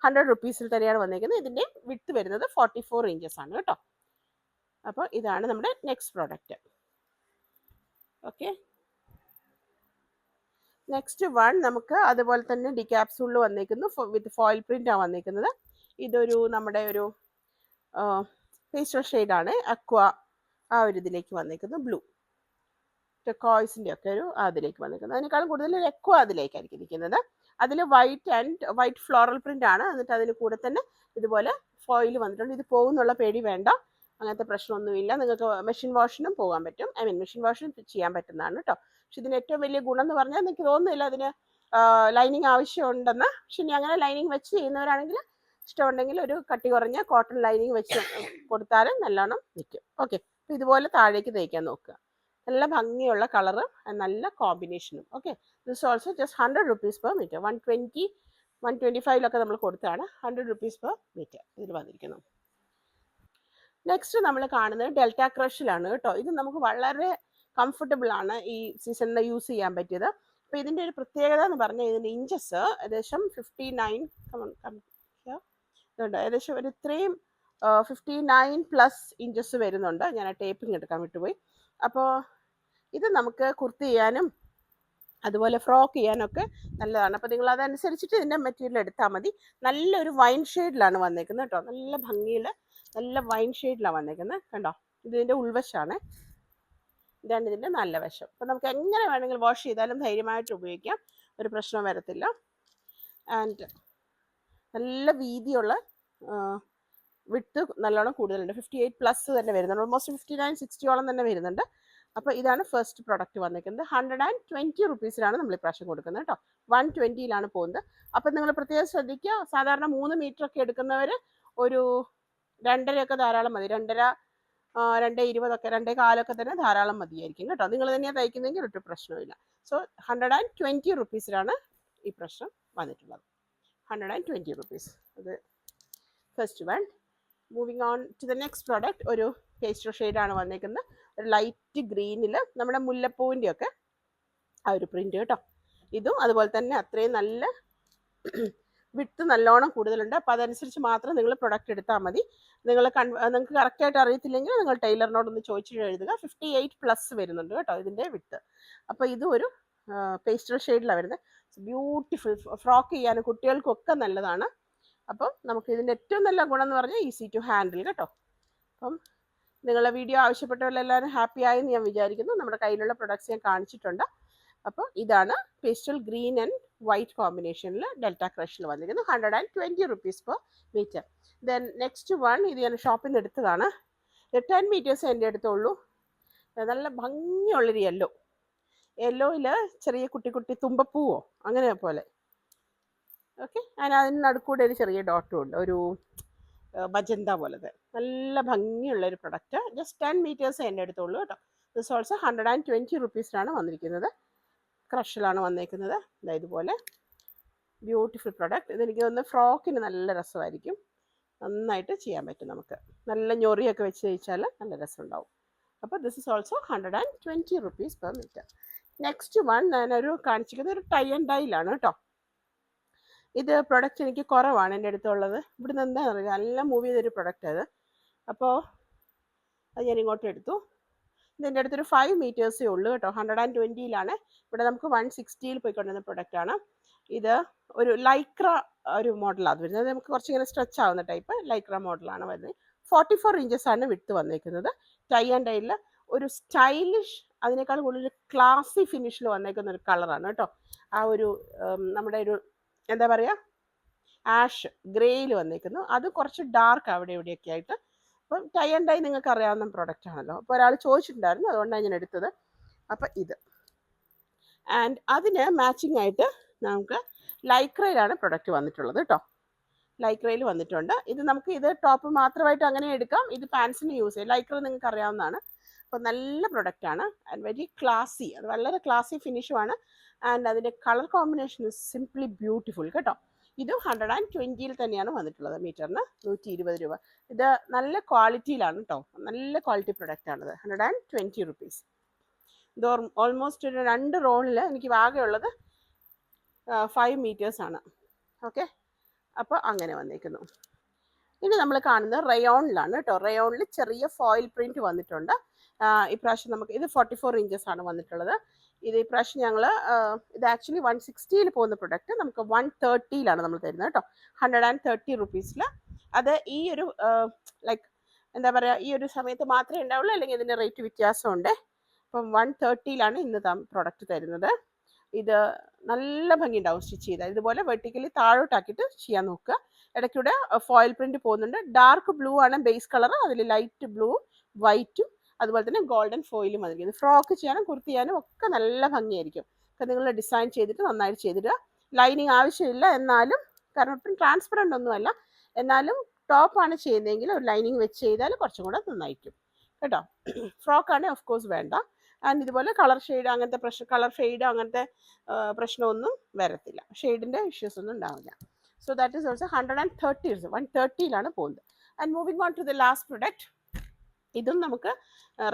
100 റുപ്പീസിൽ തന്നെയാണ് വന്നേക്കുന്നത്. ഇതിൻ്റെ വിഡ്ത്ത് വരുന്നത് 44 ഇഞ്ചസ് ആണ് കേട്ടോ. അപ്പോൾ ഇതാണ് നമ്മുടെ next product. Okay, next one നമുക്ക് അതുപോലെ തന്നെ ഡി ക്യാപ്സൂളിൽ വന്നേക്കുന്നു. വിത്ത് ഫോയിൽ പ്രിൻ്റാണ് വന്നേക്കുന്നത്. ഇതൊരു നമ്മുടെ ഒരു പേസ്റ്റൽ ഷെയ്ഡാണ്, അക്വ ഒരു ഇതിലേക്ക് വന്നേക്കുന്നു. ബ്ലൂ ടെക്കോയ്സിൻ്റെ ഒക്കെ ഒരു അതിലേക്ക് വന്നേക്കുന്നത്. അതിനേക്കാളും കൂടുതൽ എക്വ അതിലേക്കായിരിക്കും ഇരിക്കുന്നത്. അതിൽ വൈറ്റ് ഫ്ലോറൽ പ്രിൻ്റ് ആണ്. എന്നിട്ട് അതിന് കൂടെ തന്നെ ഇതുപോലെ ഫോയിൽ വന്നിട്ടുണ്ട്. ഇത് പോകുന്നുള്ള പേടി വേണ്ട, അങ്ങനത്തെ പ്രശ്നമൊന്നുമില്ല. നിങ്ങൾക്ക് മെഷീൻ വാഷിനും പോകാൻ പറ്റും. മെഷീൻ വാഷിനും ചെയ്യാൻ പറ്റുന്നതാണ് കേട്ടോ. പക്ഷെ ഇതിന് ഏറ്റവും വലിയ ഗുണം എന്ന് പറഞ്ഞാൽ എനിക്ക് തോന്നുന്നില്ല അതിന് ലൈനിങ് ആവശ്യമുണ്ടെന്ന്. പക്ഷെ ഇനി അങ്ങനെ ലൈനിങ് വെച്ച് ചെയ്യുന്നവരാണെങ്കിൽ ഇഷ്ടമുണ്ടെങ്കിൽ ഒരു കട്ടി കുറഞ്ഞ കോട്ടൺ ലൈനിങ് വെച്ച് കൊടുത്താലും നല്ലോണം നിൽക്കും. ഓക്കെ, അപ്പോൾ ഇതുപോലെ താഴേക്ക് തയ്ക്കാൻ നോക്കുക. നല്ല ഭംഗിയുള്ള കളറ്, നല്ല കോമ്പിനേഷനും. Okay, this also just 100 rupees per metre. 120, 125 നമ്മൾ കൊടുത്താണ്. 100 റുപ്പീസ് പെർ മീറ്റർ ഇതിൽ വന്നിരിക്കുന്നു. നെക്സ്റ്റ് നമ്മൾ കാണുന്നത് ഡെൽറ്റ ക്രഷിലാണ് കേട്ടോ. ഇത് നമുക്ക് വളരെ കംഫർട്ടബിൾ ആണ്, ഈ സീസണിൽ യൂസ് ചെയ്യാൻ പറ്റിയത്. അപ്പോൾ ഇതിൻ്റെ ഒരു പ്രത്യേകത എന്ന് പറഞ്ഞാൽ ഇതിൻ്റെ ഇഞ്ചസ് ഏകദേശം 59 ഇതുണ്ട്. ഏകദേശം ഒരു ഇത്രയും 59+ ഇഞ്ചസ് വരുന്നുണ്ട്. ഞാൻ ആ ടേപ്പിംഗ് എടുക്കാൻ വിട്ടുപോയി. അപ്പോൾ ഇത് നമുക്ക് കുർത്തി ചെയ്യാനും അതുപോലെ ഫ്രോക്ക് ചെയ്യാനൊക്കെ നല്ലതാണ്. അപ്പോൾ നിങ്ങൾ അതനുസരിച്ചിട്ട് ഇതിൻ്റെ മെറ്റീരിയൽ എടുത്താൽ മതി. നല്ലൊരു വൈൻ ഷെയ്ഡിലാണ് വന്നേക്കുന്നത് കേട്ടോ. നല്ല ഭംഗിയിൽ നല്ല വൈൻ ഷെയ്ഡിലാണ് വന്നേക്കുന്നത് കണ്ടോ. ഇതിൻ്റെ ഉൾവശമാണ്, ഇതാണ് ഇതിൻ്റെ നല്ല വശം. അപ്പോൾ നമുക്ക് എങ്ങനെ വേണമെങ്കിലും വാഷ് ചെയ്താലും ധൈര്യമായിട്ട് ഉപയോഗിക്കാം, ഒരു പ്രശ്നം വരത്തില്ല. ആൻഡ് നല്ല വീതിയുള്ള വിട്ട് നല്ലോണം കൂടുതലുണ്ട്. 58+ തന്നെ വരുന്നുണ്ട്. ഓൾമോസ്റ്റ് 59-60ഓളം തന്നെ വരുന്നുണ്ട്. അപ്പോൾ ഇതാണ് ഫസ്റ്റ് പ്രൊഡക്റ്റ് വന്നിരിക്കുന്നത്. 120 റുപ്പീസിലാണ് നമ്മൾ ഇപ്രാവശ്യം കൊടുക്കുന്നത് കേട്ടോ. 120യിലാണ് പോകുന്നത്. അപ്പം നിങ്ങൾ പ്രത്യേകം ശ്രദ്ധിക്കുക. സാധാരണ 3 മീറ്റർ ഒക്കെ എടുക്കുന്നവർ ഒരു 2.5 ധാരാളം മതി. 2.5, 2.20 2.15 തന്നെ ധാരാളം മതിയായിരിക്കും കേട്ടോ. നിങ്ങൾ തന്നെയാണ് തയ്ക്കുന്നതെങ്കിൽ ഒട്ടും പ്രശ്നമില്ല. സോ 120 റുപ്പീസിലാണ് ഈ പ്രശ്നം വന്നിട്ടുള്ളത്. 120 റുപ്പീസ്. അത് first one. Moving on to the next product. ഒരു പേസ്റ്റൽ ഷെയ്ഡാണ് വന്നേക്കുന്നത്. ഒരു ലൈറ്റ് ഗ്രീനിൽ നമ്മുടെ മുല്ലപ്പൂവിൻ്റെ ഒക്കെ ആ ഒരു പ്രിന്റ് കേട്ടോ. ഇതും അതുപോലെ തന്നെ അത്രയും നല്ല വിട്ട് നല്ലോണം കൂടുതലുണ്ട്. അപ്പോൾ അതനുസരിച്ച് മാത്രം നിങ്ങൾ പ്രൊഡക്റ്റ് എടുത്താൽ മതി. നിങ്ങൾക്ക് കറക്റ്റായിട്ട് അറിയത്തില്ലെങ്കിൽ നിങ്ങൾ ടൈലറിനോടൊന്ന് ചോദിച്ചിട്ട് എഴുതുക. 58+ വരുന്നുണ്ട് കേട്ടോ ഇതിൻ്റെ വിട്ട്. അപ്പോൾ ഇതും ഒരു പേസ്റ്റൽ ഷെയ്ഡിലാണ് വരുന്നത്. ബ്യൂട്ടിഫുൾ. ഫ്രോക്ക് ചെയ്യാനും കുട്ടികൾക്കൊക്കെ നല്ലതാണ്. അപ്പം നമുക്ക് ഇതിൻ്റെ ഏറ്റവും നല്ല ഗുണം എന്ന് പറഞ്ഞാൽ ഈസി ടു ഹാൻഡിൽ കേട്ടോ. അപ്പം നിങ്ങളുടെ വീഡിയോ ആവശ്യപ്പെട്ടവരെല്ലാവരും ഹാപ്പി ആയെന്ന് ഞാൻ വിചാരിക്കുന്നു. നമ്മുടെ കയ്യിലുള്ള പ്രൊഡക്ട്സ് ഞാൻ കാണിച്ചിട്ടുണ്ട്. അപ്പോൾ ഇതാണ് പേസ്റ്റൽ ഗ്രീൻ ആൻഡ് വൈറ്റ് കോമ്പിനേഷനിൽ ഡെൽറ്റ ക്രഷിൽ വന്നിരിക്കുന്നത്. 120 rupees per metre. Then next one, ഇത് ഞാൻ ഷോപ്പിൽ നിന്ന് എടുത്തതാണ്. 10 മീറ്റേഴ്സ് എൻ്റെ അടുത്തുള്ളൂ. നല്ല ഭംഗിയുള്ളൊരു യെല്ലോയിൽ ചെറിയ കുട്ടി കുട്ടി തുമ്പപ്പൂവോ അങ്ങനെ പോലെ. ഓക്കെ. അതിന് നടുക്കൂടെ ഒരു ചെറിയ ഡോട്ടും ഉണ്ട്, ഒരു മജന്ത പോലത്തെ. നല്ല ഭംഗിയുള്ളൊരു പ്രൊഡക്റ്റ്. ജസ്റ്റ് 10 മീറ്റേഴ്സ് എൻ്റെ അടുത്തുള്ളൂ കേട്ടോ. ദിസ് ഓൾസോ 120 റുപ്പീസിലാണ് വന്നിരിക്കുന്നത്. ക്രഷിലാണ് വന്നേക്കുന്നത്. ഇതുപോലെ ബ്യൂട്ടിഫുൾ പ്രൊഡക്റ്റ്. ഇതെനിക്ക് തോന്നുന്നു ഫ്രോക്കിന് നല്ല രസമായിരിക്കും. നന്നായിട്ട് ചെയ്യാൻ പറ്റും നമുക്ക്. നല്ല ഞൊറിയൊക്കെ വെച്ച് തയ്ച്ചാൽ നല്ല രസമുണ്ടാവും. അപ്പോൾ this is also 120 rupees per metre. Next one ഞാനൊരു കാണിച്ചിരിക്കുന്നത് ഒരു ടൈ ആൻഡ് ഡൈയിലാണ് കേട്ടോ. ഇത് പ്രൊഡക്റ്റ് എനിക്ക് കുറവാണ് എൻ്റെ അടുത്തുള്ളത്. ഇവിടുന്ന് എന്താണെന്ന് അറിയില്ല, നല്ല മൂവ് ചെയ്തൊരു പ്രൊഡക്റ്റ് അത്. അപ്പോൾ അത് ഞാൻ ഇങ്ങോട്ട് എടുത്തു. ഇതിൻ്റെ അടുത്തൊരു 5 മീറ്റേഴ്സേ ഉള്ളൂ കേട്ടോ. 120യിലാണ്. ഇവിടെ നമുക്ക് 160യിൽ പോയിക്കൊണ്ടിരുന്ന പ്രൊഡക്റ്റാണ്. ഇത് ഒരു ലൈക്ര ഒരു മോഡലാണ് അത് വരുന്നത്. നമുക്ക് കുറച്ചിങ്ങനെ സ്ട്രെച്ച് ആവുന്ന ടൈപ്പ് ലൈക്ര മോഡലാണ് വരുന്നത്. 44 ഇഞ്ചസാണ് വിട്ട് വന്നേക്കുന്നത്. ടൈ ആൻഡ് ഡൈയിൽ ഒരു സ്റ്റൈലിഷ്, അതിനേക്കാൾ കൂടുതൽ ക്ലാസി ഫിനിഷിൽ വന്നേക്കുന്ന ഒരു കളറാണ് കേട്ടോ. ആ ഒരു നമ്മുടെ ഒരു എന്താ പറയുക, ആഷ് ഗ്രേയിൽ വന്നേക്കുന്നു. അത് കുറച്ച് ഡാർക്ക് അവിടെ ഇവിടെയൊക്കെ ആയിട്ട്. അപ്പം ടൈ ആൻഡ് ഡൈ നിങ്ങൾക്ക് അറിയാവുന്ന പ്രൊഡക്റ്റ് ആണല്ലോ. അപ്പോൾ ഒരാൾ ചോദിച്ചിട്ടുണ്ടായിരുന്നു, അതുകൊണ്ടാണ് ഞാൻ എടുത്തത്. അപ്പം ഇത് ആൻഡ് അതിന് മാച്ചിങ് ആയിട്ട് നമുക്ക് ലൈക്രയിലാണ് പ്രൊഡക്റ്റ് വന്നിട്ടുള്ളത് കേട്ടോ. ലൈക്രയിൽ വന്നിട്ടുണ്ട്. ഇത് നമുക്ക് ഇത് ടോപ്പ് മാത്രമായിട്ട് അങ്ങനെ എടുക്കാം. ഇത് പാൻസിന് യൂസ് ചെയ്യാം. ലൈക്ര നിങ്ങൾക്ക് അറിയാവുന്നതാണ്. അപ്പോൾ നല്ല പ്രൊഡക്റ്റാണ് ആൻഡ് വെരി ക്ലാസി. അത് വളരെ ക്ലാസി ഫിനിഷുമാണ്. ആൻഡ് അതിൻ്റെ colour combination is simply beautiful കേട്ടോ. ഇതും 120യിൽ തന്നെയാണ് വന്നിട്ടുള്ളത്. മീറ്ററിന് 120 രൂപ. ഇത് നല്ല ക്വാളിറ്റിയിലാണ് കേട്ടോ. നല്ല ക്വാളിറ്റി പ്രൊഡക്റ്റാണിത്. 120 റുപ്പീസ്. ഇത് ഓൾമോസ്റ്റ് ഒരു 2 റോളിൽ എനിക്ക് ആകെയുള്ളത് 5 മീറ്റേഴ്സാണ്. ഓക്കെ. അപ്പോൾ അങ്ങനെ വന്നിരിക്കുന്നു. ഇനി നമ്മൾ കാണുന്നത് റയോണിലാണ് കേട്ടോ. റയോണിൽ ചെറിയ ഫോയിൽ പ്രിൻറ്റ് വന്നിട്ടുണ്ട്. ഇപ്രാവശ്യം നമുക്ക് ഇത് 44 ഇഞ്ചസാണ് വന്നിട്ടുള്ളത്. ഇത് ഇപ്രാവശ്യം ഞങ്ങൾ ഇത് ആക്ച്വലി 160യിൽ പോകുന്ന പ്രൊഡക്റ്റ് നമുക്ക് 130യിലാണ് നമ്മൾ തരുന്നത് കേട്ടോ. 130 റുപ്പീസിൽ. അത് ഈ ഒരു ലൈക്ക് എന്താ പറയുക, ഈ ഒരു സമയത്ത് മാത്രമേ ഉണ്ടാവുള്ളൂ, അല്ലെങ്കിൽ ഇതിൻ്റെ റേറ്റ് വ്യത്യാസമുണ്ട്. അപ്പം 130യിലാണ് ഇന്ന് പ്രൊഡക്റ്റ് തരുന്നത്. ഇത് നല്ല ഭംഗി ഉണ്ടാവും സ്റ്റിച്ച് ചെയ്താൽ. ഇതുപോലെ വെർട്ടിക്കലി താഴോട്ടാക്കിയിട്ട് ചെയ്യാൻ നോക്കുക. ഇടയ്ക്കൂടെ ഫോയിൽ പ്രിന്റ് പോകുന്നുണ്ട്. ഡാർക്ക് ബ്ലൂ ആണ് ബേസ് കളർ. അതിൽ ലൈറ്റ് ബ്ലൂ, വൈറ്റും അതുപോലെ തന്നെ ഗോൾഡൻ ഫോയിലും വന്നിരിക്കുന്നത്. ഫ്രോക്ക് ചെയ്യാനും കുർത്തി ചെയ്യാനും ഒക്കെ നല്ല ഭംഗിയായിരിക്കും. ഒക്കെ നിങ്ങൾ ഡിസൈൻ ചെയ്തിട്ട് നന്നായിട്ട് ചെയ്തിടുക. ലൈനിങ് ആവശ്യമില്ല എന്നാലും, കാരണം ഒട്ടും ട്രാൻസ്പെറൻ്റ് ഒന്നുമല്ല, എന്നാലും ടോപ്പാണ് ചെയ്യുന്നതെങ്കിൽ ഒരു ലൈനിങ് വെച്ച് ചെയ്താൽ കുറച്ചും കൂടെ നന്നായിരിക്കും കേട്ടോ. ഫ്രോക്കാണെങ്കിൽ ഓഫ് കോഴ്സ് വേണ്ട. ആൻഡ് ഇതുപോലെ കളർ ഷെയ്ഡ് അങ്ങനത്തെ കളർ ഫെയ്ഡ് അങ്ങനത്തെ പ്രശ്നമൊന്നും വരത്തില്ല. ഷെയ്ഡിൻ്റെ ഇഷ്യൂസ് ഒന്നും ഉണ്ടാവില്ല. സോ ദാറ്റ് ഈസ് ഓൾസോ 130യിലാണ് പോകുന്നത്. And moving on to the last product. ഇതും നമുക്ക്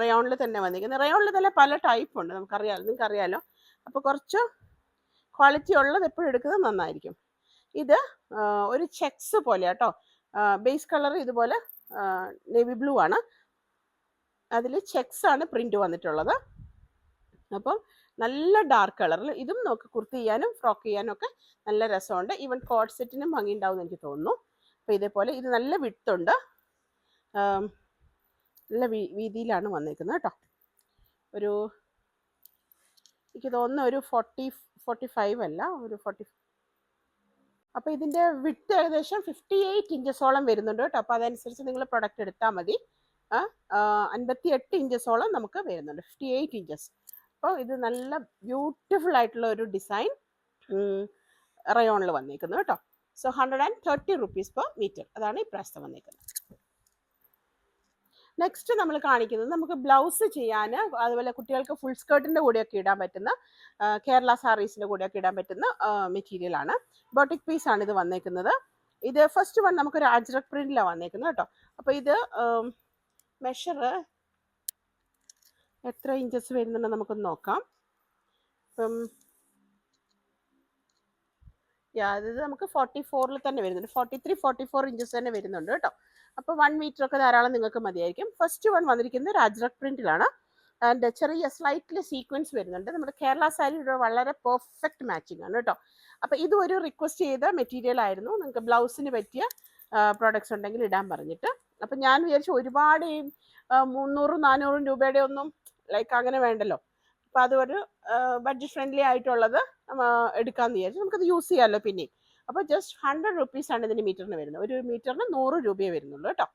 റയോണിൽ തന്നെ വന്നിരിക്കുന്നത്. റയോണിൽ തന്നെ പല ടൈപ്പ് ഉണ്ട്, നിങ്ങൾക്ക് അറിയാലോ. അപ്പോൾ കുറച്ച് ക്വാളിറ്റി ഉള്ളത് എപ്പോഴും എടുക്കുന്നത് നന്നായിരിക്കും. ഇത് ഒരു ചെക്സ് പോലെ കേട്ടോ. ബേസ് കളർ ഇതുപോലെ നേവി ബ്ലൂ ആണ്. അതിൽ ചെക്സ് ആണ് പ്രിന്റ് വന്നിട്ടുള്ളത്. അപ്പം നല്ല ഡാർക്ക് കളറിൽ ഇതും നമുക്ക് കുർത്തി ചെയ്യാനും ഫ്രോക്ക് ചെയ്യാനും ഒക്കെ നല്ല രസമുണ്ട്. ഈവൻ കോഡ് സെറ്റിനും ഭംഗി ഉണ്ടാവും എനിക്ക് തോന്നുന്നു. അപ്പോൾ ഇതേപോലെ ഇത് നല്ല വിഡ്ത്തുണ്ട്, നല്ല വീതിയിലാണ് വന്നിരിക്കുന്നത് കേട്ടോ. ഒരു എനിക്ക് തോന്നുന്നു ഒരു 45 അല്ല, ഒരു 40 അപ്പോൾ ഇതിൻ്റെ വിട്ട് ഏകദേശം 58 ഇഞ്ചസോളം വരുന്നുണ്ട് കേട്ടോ. അപ്പോൾ അതനുസരിച്ച് നിങ്ങൾ പ്രൊഡക്റ്റ് എടുത്താൽ മതി. 58 ഇഞ്ചസോളം നമുക്ക് വരുന്നുണ്ട്, 58 ഇഞ്ചസ്. അപ്പോൾ ഇത് നല്ല ബ്യൂട്ടിഫുൾ ആയിട്ടുള്ള ഒരു ഡിസൈൻ റയോണിൽ വന്നേക്കുന്നത് കേട്ടോ. സോ 130 rupees per meter, അതാണ് ഈ പ്രാവശ്യത്തെ വന്നേക്കുന്നത്. നെക്സ്റ്റ് നമ്മൾ കാണിക്കുന്നത് നമുക്ക് ബ്ലൗസ് ചെയ്യാൻ, അതുപോലെ കുട്ടികൾക്ക് ഫുൾ സ്കേർട്ടിൻ്റെ കൂടെയൊക്കെ ഇടാൻ പറ്റുന്ന, കേരള സാരീസിൻ്റെ കൂടെയൊക്കെ ഇടാൻ പറ്റുന്ന മെറ്റീരിയലാണ്. ബോട്ടിക് പീസാണ് ഇത് വന്നേക്കുന്നത്. ഇത് ഫസ്റ്റ് വൺ നമുക്കൊരു അജ്രക് പ്രിന്റിലാണ് വന്നേക്കുന്നത് കേട്ടോ. അപ്പോൾ ഇത് മെഷർ എത്ര ഇഞ്ചസ് വരുന്നുണ്ട് നമുക്കൊന്ന് നോക്കാം. ഇപ്പം ഇത് നമുക്ക് 44 തന്നെ വരുന്നുണ്ട്, 43-44 ഇഞ്ചസ് തന്നെ വരുന്നുണ്ട് കേട്ടോ. അപ്പോൾ 1 മീറ്റർ ഒക്കെ ധാരാളം നിങ്ങൾക്ക് മതിയായിരിക്കും. ഫസ്റ്റ് വൺ വന്നിരിക്കുന്നത് ഒരു അജ്രക് പ്രിന്റിലാണ്. ആൻഡ് ചെറിയ സ്ലൈറ്റ്ലി സീക്വൻസ് വരുന്നുണ്ട്. നമ്മുടെ കേരള സാരിയുടെ വളരെ പെർഫെക്റ്റ് മാച്ചിങ് ആണ് കേട്ടോ. അപ്പോൾ ഇത് ഒരു റിക്വസ്റ്റ് ചെയ്ത മെറ്റീരിയൽ ആയിരുന്നു, നിങ്ങൾക്ക് ബ്ലൗസിന് പറ്റിയ പ്രോഡക്ട്സ് ഉണ്ടെങ്കിൽ ഇടാൻ പറഞ്ഞിട്ട്. അപ്പം ഞാൻ വിചാരിച്ചു ഒരുപാട് 300-400 രൂപയുടെ ഒന്നും ലൈക്ക് അങ്ങനെ വേണ്ടല്ലോ. അപ്പോൾ അതൊരു ബഡ്ജറ്റ് ഫ്രണ്ട്ലി ആയിട്ടുള്ളത് എടുക്കാമെന്ന് വിചാരിച്ചു. നമുക്കത് യൂസ് ചെയ്യാമല്ലോ പിന്നെയും. അപ്പോൾ ജസ്റ്റ് 100 rupees ആണ് ഇതിന് മീറ്ററിന് വരുന്നത്. ഒരു മീറ്ററിന് 100 രൂപയെ വരുന്നുള്ളൂ കേട്ടോ.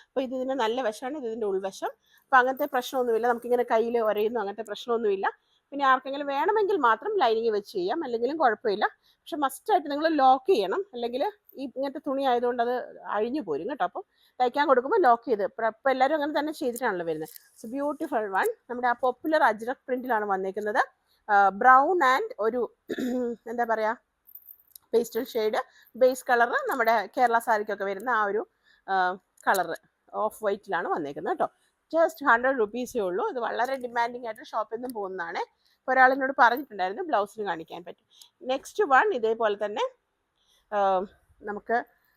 അപ്പോൾ ഇതിൻ്റെ നല്ല വശമാണ്, ഇതിൻ്റെ ഉൾവശം. അപ്പോൾ അങ്ങനത്തെ പ്രശ്നമൊന്നുമില്ല, നമുക്കിങ്ങനെ കയ്യിൽ ഒരയുന്നു അങ്ങനത്തെ പ്രശ്നമൊന്നുമില്ല. പിന്നെ ആർക്കെങ്കിലും വേണമെങ്കിൽ മാത്രം ലൈനിങ് വെച്ച് ചെയ്യാം, അല്ലെങ്കിലും കുഴപ്പമില്ല. പക്ഷെ മസ്റ്റായിട്ട് നിങ്ങൾ ലോക്ക് ചെയ്യണം, അല്ലെങ്കിൽ ഈ ഇങ്ങനത്തെ തുണി ആയതുകൊണ്ട് അത് അഴിഞ്ഞു പോരും കേട്ടോ. അപ്പം തയ്ക്കാൻ കൊടുക്കുമ്പോൾ ലോക്ക് ചെയ്ത്, ഇപ്പം എല്ലാവരും അങ്ങനെ തന്നെ ചെയ്തിട്ടാണല്ലോ വരുന്നത്. സോ ബ്യൂട്ടിഫുൾ വൺ, നമ്മുടെ ആ പോപ്പുലർ അജ്രക് പ്രിന്റിലാണ് വന്നേക്കുന്നത്. ബ്രൗൺ ആൻഡ് ഒരു എന്താ പറയുക പേസ്റ്റൽ ഷെയ്ഡ് ബേസ് കളറ്, നമ്മുടെ കേരള സാരിക്കൊക്കെ വരുന്ന ആ ഒരു കളറ് ഓഫ് വൈറ്റിലാണ് വന്നേക്കുന്നത് കേട്ടോ. ജസ്റ്റ് 100 rupees ഉള്ളൂ. ഇത് വളരെ ഡിമാൻഡിങ് ആയിട്ട് ഷോപ്പിൽ നിന്നും പോകുന്നതാണ്. ഒരാളിനോട് പറഞ്ഞിട്ടുണ്ടായിരുന്നു ബ്ലൗസിന് കാണിക്കാൻ പറ്റും. നെക്സ്റ്റ് വൺ ഇതേപോലെ തന്നെ നമുക്ക്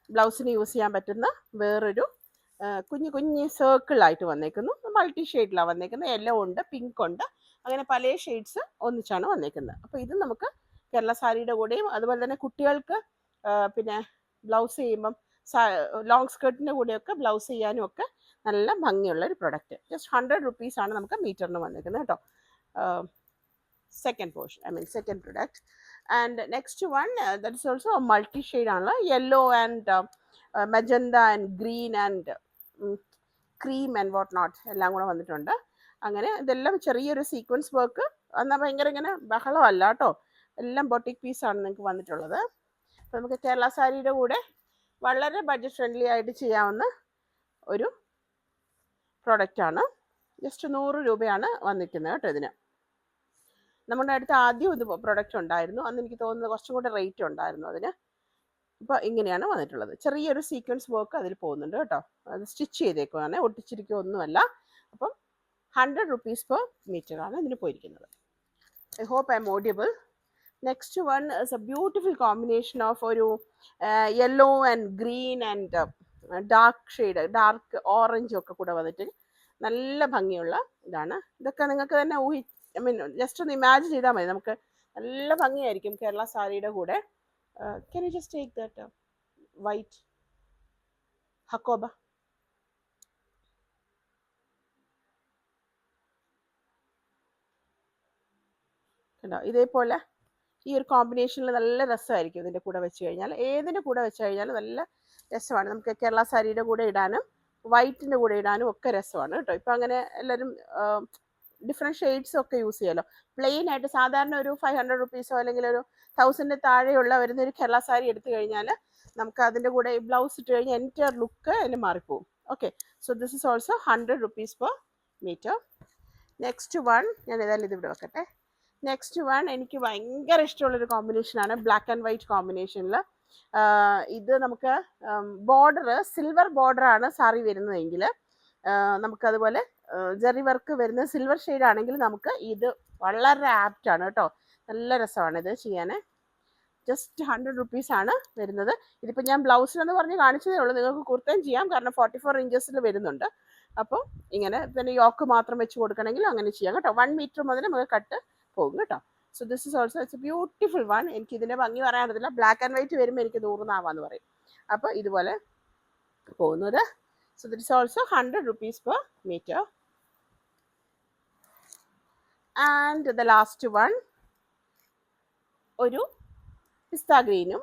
ബ്ലൗസിന് യൂസ് ചെയ്യാൻ പറ്റുന്ന വേറൊരു കുഞ്ഞു സർക്കിളായിട്ട് വന്നേക്കുന്നു. മൾട്ടി ഷെയ്ഡിലാണ് വന്നേക്കുന്നത്. യെല്ലോ ഉണ്ട്, പിങ്ക് ഉണ്ട്, അങ്ങനെ പല ഷെയ്ഡ്സ് ഒന്നിച്ചാണ് വന്നേക്കുന്നത്. അപ്പോൾ ഇത് നമുക്ക് കേരള സാരിയുടെ കൂടെയും അതുപോലെ തന്നെ കുട്ടികൾക്ക് പിന്നെ ബ്ലൗസ് ചെയ്യുമ്പം ലോങ് സ്കേർട്ടിൻ്റെ കൂടെയൊക്കെ ബ്ലൗസ് ചെയ്യാനും ഒക്കെ നല്ല ഭംഗിയുള്ള ഒരു പ്രൊഡക്റ്റ്. ജസ്റ്റ് 100 rupees ആണ് നമുക്ക് മീറ്ററിന് വന്നിരിക്കുന്നത് കേട്ടോ. Second portion, second product. And next one that is also multi shade ആണല്ലോ. Yellow and magenta and green and cream and what not എല്ലാം കൂടെ വന്നിട്ടുണ്ട്. അങ്ങനെ ഇതെല്ലാം ചെറിയൊരു സീക്വൻസ് വർക്ക്, എന്നാൽ ഭയങ്കര ഇങ്ങനെ ബഹളമല്ല കേട്ടോ. എല്ലാം ബൊട്ടിക് പീസാണ് നിങ്ങൾക്ക് വന്നിട്ടുള്ളത്. അപ്പോൾ നമുക്ക് കേരള സാരിയുടെ കൂടെ വളരെ ബഡ്ജറ്റ് ഫ്രണ്ട്ലി ആയിട്ട് ചെയ്യാവുന്ന ഒരു പ്രോഡക്റ്റാണ്. ജസ്റ്റ് 100 രൂപയാണ് വന്നിരിക്കുന്നത് കേട്ടോ ഇതിന്. നമ്മുടെ അടുത്ത് ആദ്യം ഇത് പ്രൊഡക്റ്റ് ഉണ്ടായിരുന്നു, അന്ന് എനിക്ക് തോന്നുന്നത് കുറച്ചും കൂടെ റേറ്റ് ഉണ്ടായിരുന്നു അതിന്. അപ്പോൾ ഇങ്ങനെയാണ് വന്നിട്ടുള്ളത്. ചെറിയൊരു സീക്വൻസ് വർക്ക് അതിൽ പോകുന്നുണ്ട് കേട്ടോ. അത് സ്റ്റിച്ച് ചെയ്തേക്കുവാണ്, ഒട്ടിച്ചിരിക്കുകയൊന്നുമല്ല. അപ്പം 100 rupees per meter ആണ് ഇതിന് പോയിരിക്കുന്നത്. I hope I'm audible. Next one is a beautiful combination of ഒരു yellow and green and dark shade, dark ഓറഞ്ചും ഒക്കെ കൂടെ വന്നിട്ട് നല്ല ഭംഗിയുള്ള ഇതാണ്. ഇതൊക്കെ നിങ്ങൾക്ക് തന്നെ ജസ്റ്റ് ഒന്ന് ഇമാജിൻ ചെയ്താൽ മതി. നമുക്ക് നല്ല ഭംഗിയായിരിക്കും കേരള സാരിയുടെ കൂടെ. Can you just take that white hakoba. കണ്ടോ, ഇതേപോലെ ഈ ഒരു കോമ്പിനേഷനിൽ നല്ല രസമായിരിക്കും ഇതിൻ്റെ കൂടെ വെച്ച് കഴിഞ്ഞാൽ. ഏതിൻ്റെ കൂടെ വെച്ച് കഴിഞ്ഞാൽ നല്ല രസമാണ്. നമുക്ക് കേരള സാരിയുടെ കൂടെ ഇടാനും വൈറ്റിൻ്റെ കൂടെ ഇടാനും ഒക്കെ രസമാണ് കേട്ടോ. ഇപ്പം അങ്ങനെ എല്ലാവരും ഡിഫറെൻറ്റ് ഷെയ്ഡ്സ് ഒക്കെ യൂസ് ചെയ്യാമല്ലോ. പ്ലെയിൻ ആയിട്ട് സാധാരണ ഒരു 500 rupees അല്ലെങ്കിൽ ഒരു 1000 താഴെയുള്ള വരുന്നൊരു കേരള സാരി എടുത്തു കഴിഞ്ഞാൽ നമുക്ക് അതിൻ്റെ കൂടെ ബ്ലൗസ് ഇട്ട് കഴിഞ്ഞാൽ എൻ്റെ ലുക്ക് അതിന് മാറിപ്പോവും. Okay, so this is also 100 rupees per meter. Next one ഞാൻ ഏതായാലും ഇതിവിടെ വെക്കട്ടെ. നെക്സ്റ്റ് വൺ എനിക്ക് ഭയങ്കര ഇഷ്ടമുള്ളൊരു കോമ്പിനേഷനാണ്, ബ്ലാക്ക് ആൻഡ് വൈറ്റ് കോമ്പിനേഷനിൽ. ഇത് നമുക്ക് ബോർഡർ സിൽവർ ബോർഡറാണ് സാരി വരുന്നതെങ്കിൽ നമുക്കതുപോലെ ജെറി വർക്ക് വരുന്ന സിൽവർ ഷെയ്ഡ് ആണെങ്കിൽ നമുക്ക് ഇത് വളരെ ആപ്റ്റാണ് കേട്ടോ. നല്ല രസമാണ് ഇത് ചെയ്യാൻ. ജസ്റ്റ് 100 rupees ആണ് വരുന്നത്. ഇതിപ്പോൾ ഞാൻ ബ്ലൗസിലെന്ന് പറഞ്ഞ് കാണിച്ചതേ ഉള്ളൂ, നിങ്ങൾക്ക് കുർത്തയും ചെയ്യാം, കാരണം 44 inches വരുന്നുണ്ട്. അപ്പോൾ ഇങ്ങനെ പിന്നെ യോക്ക് മാത്രം വെച്ച് കൊടുക്കണമെങ്കിൽ അങ്ങനെ ചെയ്യാം കേട്ടോ. 1 meter മുതൽ നമുക്ക് കട്ട് പോകും കേട്ടോ. So this is also it's A beautiful one. എനിക്ക് ഇതിൻ്റെ ഭംഗി പറയാൻ പറ്റില്ല, ബ്ലാക്ക് ആൻഡ് വൈറ്റ് വരുമ്പോൾ എനിക്ക് 100 നാവാന്ന് പറയും. അപ്പോൾ ഇതുപോലെ പോകുന്നത്. So this is also 100 rupees per meter. And the last one ഒരു പിസ്ത ഗ്രീനും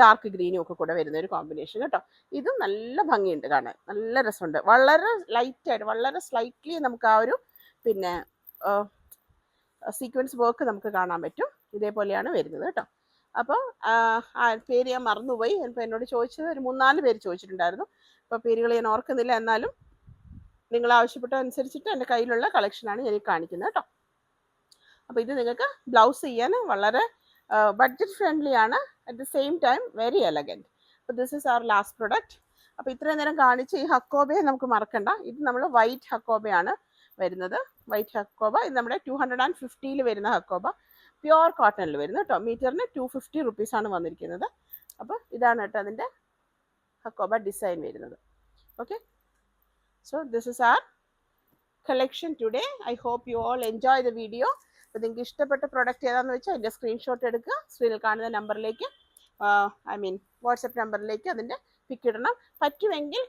ഡാർക്ക് ഗ്രീനും ഒക്കെ കൂടെ വരുന്ന ഒരു കോമ്പിനേഷൻ കേട്ടോ. ഇതും നല്ല ഭംഗിയുണ്ട് കാണാൻ, നല്ല രസമുണ്ട്. വളരെ ലൈറ്റായിട്ട്, വളരെ സ്ലൈറ്റ്ലി നമുക്ക് ആ ഒരു പിന്നെ സീക്വൻസ് വർക്ക് നമുക്ക് കാണാൻ പറ്റും. ഇതേപോലെയാണ് വരുന്നത് കേട്ടോ. അപ്പോൾ പേര് ഞാൻ മറന്നുപോയി. ഇപ്പോൾ എന്നോട് ചോദിച്ചത് ഒരു 3-4 പേര് ചോദിച്ചിട്ടുണ്ടായിരുന്നു. അപ്പോൾ പേരുകൾ ഞാൻ ഓർക്കുന്നില്ല. എന്നാലും നിങ്ങൾ ആവശ്യപ്പെട്ട അനുസരിച്ചിട്ട് എൻ്റെ കയ്യിലുള്ള കളക്ഷനാണ് ഞാൻ ഈ കാണിക്കുന്നത് കേട്ടോ. അപ്പോൾ ഇത് നിങ്ങൾക്ക് ബ്ലൗസ് ചെയ്യാൻ വളരെ ബഡ്ജറ്റ് ഫ്രണ്ട്ലി ആണ്, at the same time very elegant. അപ്പോൾ this is our last product. അപ്പോൾ ഇത്രയും നേരം കാണിച്ച് ഈ ഹക്കോബയെ നമുക്ക് മറക്കണ്ട. ഇത് നമ്മൾ വൈറ്റ് ഹക്കോബയാണ് വരുന്നത്. വൈറ്റ് ഹക്കോബ ഇത് നമ്മുടെ 250 വരുന്ന ഹക്കോബ, പ്യുവർ കോട്ടണിൽ വരുന്നത് കേട്ടോ. മീറ്ററിന് 250 റുപ്പീസാണ് വന്നിരിക്കുന്നത്. അപ്പോൾ ഇതാണ് കേട്ടോ അതിൻ്റെ ഹക്കോബ ഡിസൈൻ വരുന്നത്. Okay, so this is our collection today. I hope you all enjoy the video. അപ്പോൾ നിങ്ങൾക്ക് ഇഷ്ടപ്പെട്ട പ്രൊഡക്റ്റ് ഏതാണെന്ന് വെച്ചാൽ അതിൻ്റെ സ്ക്രീൻഷോട്ട് എടുക്കുക, സ്ക്രീനിൽ കാണുന്ന നമ്പറിലേക്ക്, വാട്സപ്പ് നമ്പറിലേക്ക് അതിൻ്റെ പിക്ക് ഇടണം. പറ്റുമെങ്കിൽ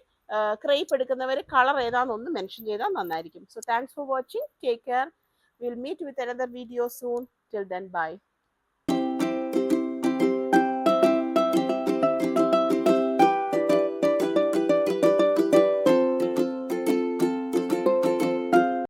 ക്രേപ്പ് എടുക്കുന്നവർ കളർ ഏതാണെന്നൊന്ന് മെൻഷൻ ചെയ്താൽ നന്നായിരിക്കും. So thanks for watching, take care, will meet with another video soon. Till then by.